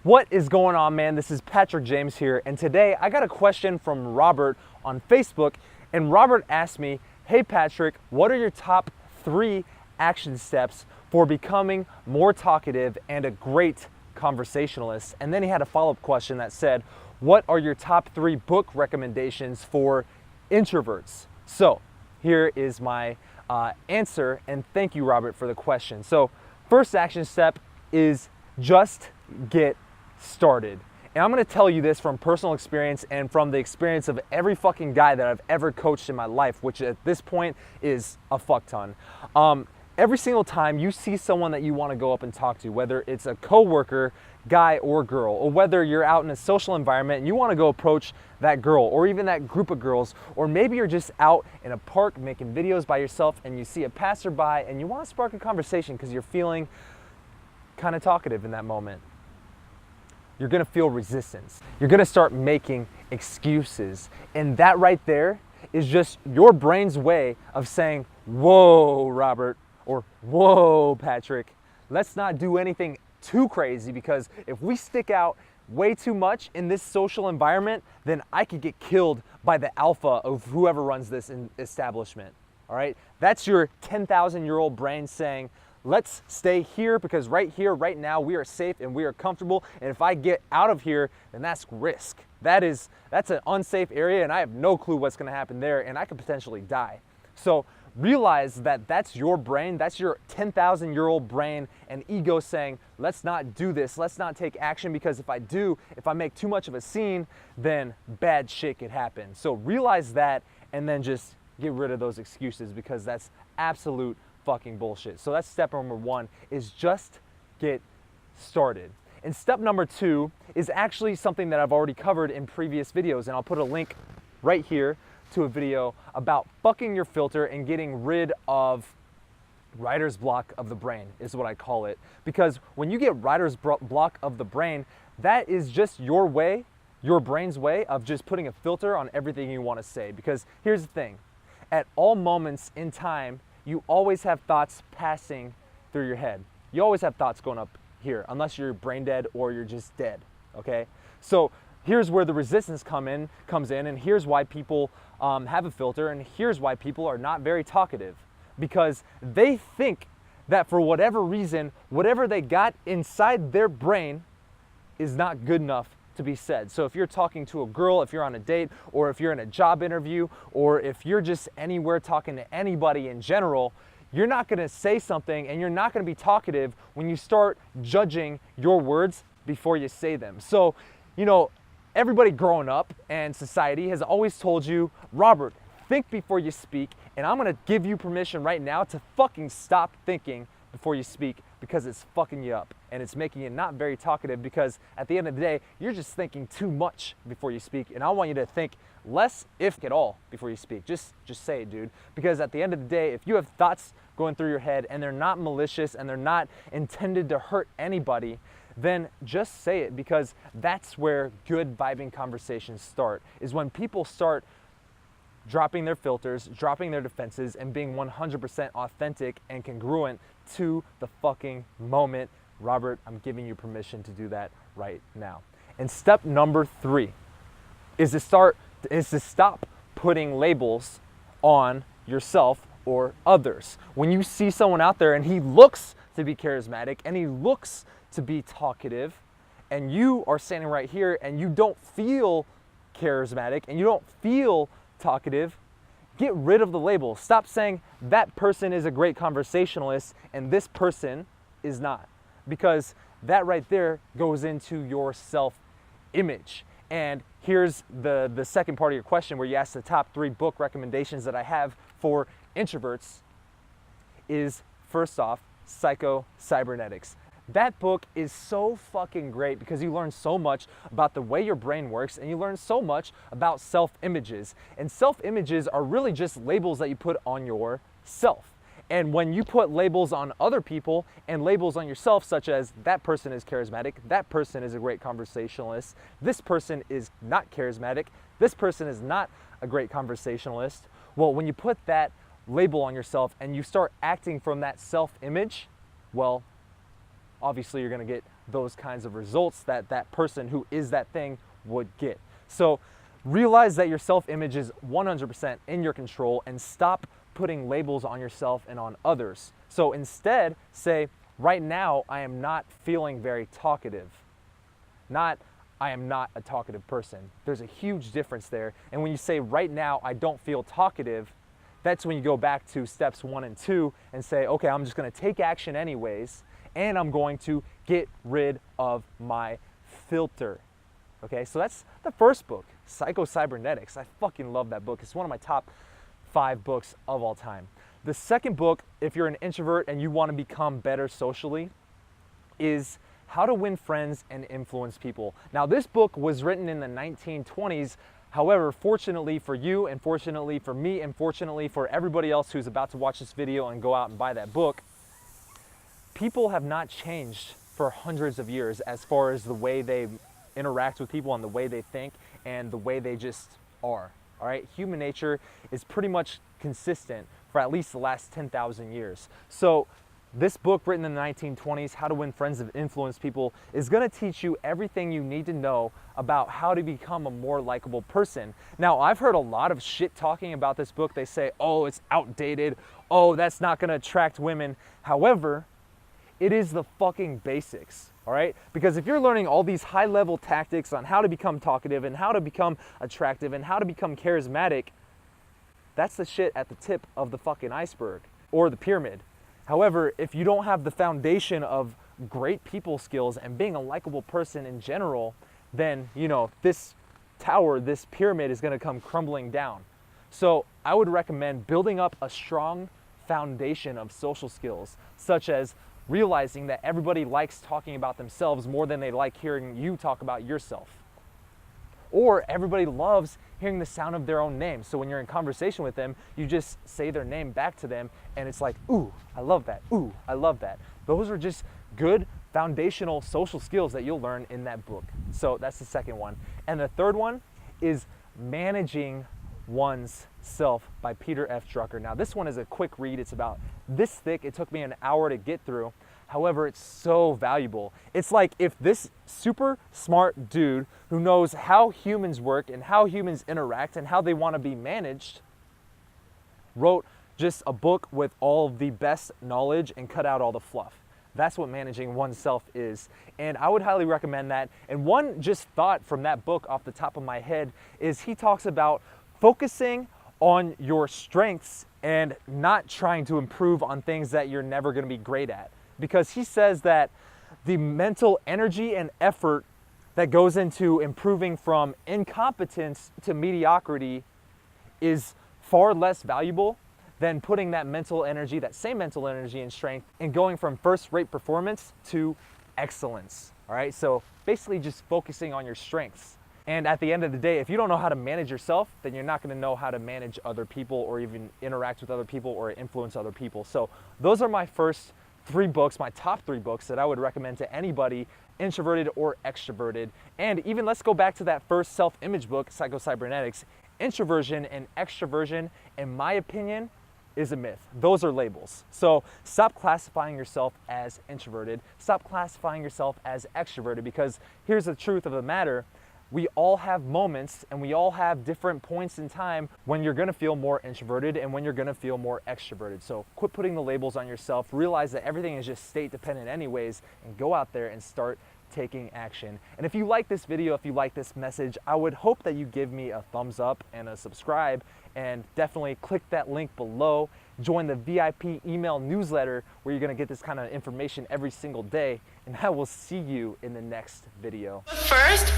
What is going on, man? This is Patrick James here, and today I got a question from Robert on Facebook, and Robert asked me, hey Patrick, what are your top 3 action steps for becoming more talkative and a great conversationalist? And then he had a follow-up question that said, what are your top 3 book recommendations for introverts? So here is my answer, and thank you, Robert, for the question. So first action step is just get started. And I'm going to tell you this from personal experience and from the experience of every fucking guy that I've ever coached in my life, which at this point is a fuck ton. Every single time you see someone that you want to go up and talk to, whether it's a coworker, guy or girl, or whether you're out in a social environment and you want to go approach that girl or even that group of girls, or maybe you're just out in a park making videos by yourself and you see a passerby and you want to spark a conversation because you're feeling kind of talkative in that moment, you're gonna feel resistance. You're gonna start making excuses. And that right there is just your brain's way of saying, whoa, Robert, or whoa, Patrick, let's not do anything too crazy, because if we stick out way too much in this social environment, then I could get killed by the alpha of whoever runs this establishment, all right? That's your 10,000-year-old brain saying, let's stay here because right here, right now, we are safe and we are comfortable. And if I get out of here, then that's risk. That's an unsafe area, and I have no clue what's going to happen there, and I could potentially die. So realize that that's your brain, that's your 10,000-year-old brain and ego saying, let's not do this, let's not take action, because if I make too much of a scene, then bad shit could happen. So realize that, and then just get rid of those excuses, because that's absolute fucking bullshit. So that's step number 1, is just get started. And step number 2 is actually something that I've already covered in previous videos, and I'll put a link right here to a video about fucking your filter and getting rid of writer's block of the brain, is what I call it. Because when you get writer's block of the brain, that is just your way, your brain's way of just putting a filter on everything you want to say. Because here's the thing, at all moments in time, you always have thoughts passing through your head. You always have thoughts going up here, unless you're brain dead or you're just dead, okay? So here's where the resistance comes in, and here's why people have a filter, and here's why people are not very talkative. Because they think that for whatever reason, whatever they got inside their brain is not good enough to be said. So if you're talking to a girl, if you're on a date, or if you're in a job interview, or if you're just anywhere talking to anybody in general, you're not gonna say something and you're not gonna be talkative when you start judging your words before you say them. So, you know, everybody growing up and society has always told you, Robert, think before you speak, and I'm gonna give you permission right now to fucking stop thinking before you speak, because it's fucking you up and it's making you not very talkative, because at the end of the day, you're just thinking too much before you speak, and I want you to think less, if at all, before you speak. Just say it, dude, because at the end of the day, if you have thoughts going through your head and they're not malicious and they're not intended to hurt anybody, then just say it, because that's where good vibing conversations start, is when people start dropping their filters, dropping their defenses, and being 100% authentic and congruent to the fucking moment. Robert, I'm giving you permission to do that right now. And step number 3 is to stop putting labels on yourself or others. When you see someone out there and he looks to be charismatic and he looks to be talkative, and you are standing right here and you don't feel charismatic and you don't feel talkative, get rid of the label. Stop saying that person is a great conversationalist and this person is not, because that right there goes into your self-image. And here's the second part of your question, where you asked the top 3 book recommendations that I have for introverts, is first off, Cybernetics. That book is so fucking great because you learn so much about the way your brain works, and you learn so much about self-images. And self-images are really just labels that you put on yourself. And when you put labels on other people and labels on yourself, such as that person is charismatic, that person is a great conversationalist, this person is not charismatic, this person is not a great conversationalist. Well, when you put that label on yourself and you start acting from that self-image, well, obviously you're going to get those kinds of results that that person who is that thing would get. So realize that your self-image is 100% in your control, and stop putting labels on yourself and on others. So instead say, right now I am not feeling very talkative. Not, I am not a talkative person. There's a huge difference there. And when you say, right now I don't feel talkative, that's when you go back to steps 1 and 2 and say, okay, I'm just gonna take action anyways, and I'm going to get rid of my filter. Okay, so that's the first book, Cybernetics. I fucking love that book. It's one of my top 5 books of all time. The second book, if you're an introvert and you want to become better socially, is How to Win Friends and Influence People. Now, this book was written in the 1920s. However, fortunately for you, and fortunately for me, and fortunately for everybody else who's about to watch this video and go out and buy that book, people have not changed for hundreds of years as far as the way they interact with people and the way they think and the way they just are. All right, human nature is pretty much consistent for at least the last 10,000 years. So this book, written in the 1920s, How to Win Friends and Influence People, is going to teach you everything you need to know about how to become a more likable person. Now, I've heard a lot of shit talking about this book. They say, oh, it's outdated. Oh, that's not going to attract women. However, it is the fucking basics. All right? Because if you're learning all these high-level tactics on how to become talkative and how to become attractive and how to become charismatic, that's the shit at the tip of the fucking iceberg or the pyramid. However, if you don't have the foundation of great people skills and being a likable person in general, then, you know, this tower, this pyramid is going to come crumbling down. So I would recommend building up a strong foundation of social skills, such as realizing that everybody likes talking about themselves more than they like hearing you talk about yourself. Or everybody loves hearing the sound of their own name. So when you're in conversation with them, you just say their name back to them and it's like, ooh, I love that. Ooh, I love that. Those are just good foundational social skills that you'll learn in that book. So that's the second one. And the third one is Managing One's Self by Peter F. Drucker. Now this one is a quick read. It's about this thick. It took me an hour to get through. However, it's so valuable. It's like if this super smart dude who knows how humans work and how humans interact and how they want to be managed wrote just a book with all the best knowledge and cut out all the fluff. That's what Managing Oneself is. And I would highly recommend that. And one just thought from that book off the top of my head is he talks about focusing on your strengths and not trying to improve on things that you're never going to be great at. Because he says that the mental energy and effort that goes into improving from incompetence to mediocrity is far less valuable than putting that mental energy, that same mental energy and strength, and going from first-rate performance to excellence. All right, so basically just focusing on your strengths. And at the end of the day, if you don't know how to manage yourself, then you're not going to know how to manage other people or even interact with other people or influence other people. So those are my first 3 books, my top 3 books that I would recommend to anybody, introverted or extroverted. And even let's go back to that first self-image book, Cybernetics. Introversion and extroversion, in my opinion, is a myth. Those are labels. So stop classifying yourself as introverted. Stop classifying yourself as extroverted, because here's the truth of the matter. We all have moments and we all have different points in time when you're gonna feel more introverted and when you're gonna feel more extroverted. So quit putting the labels on yourself, realize that everything is just state dependent anyways, and go out there and start taking action. And if you like this video, if you like this message, I would hope that you give me a thumbs up and a subscribe, and definitely click that link below. Join the VIP email newsletter where you're gonna get this kind of information every single day, and I will see you in the next video. First,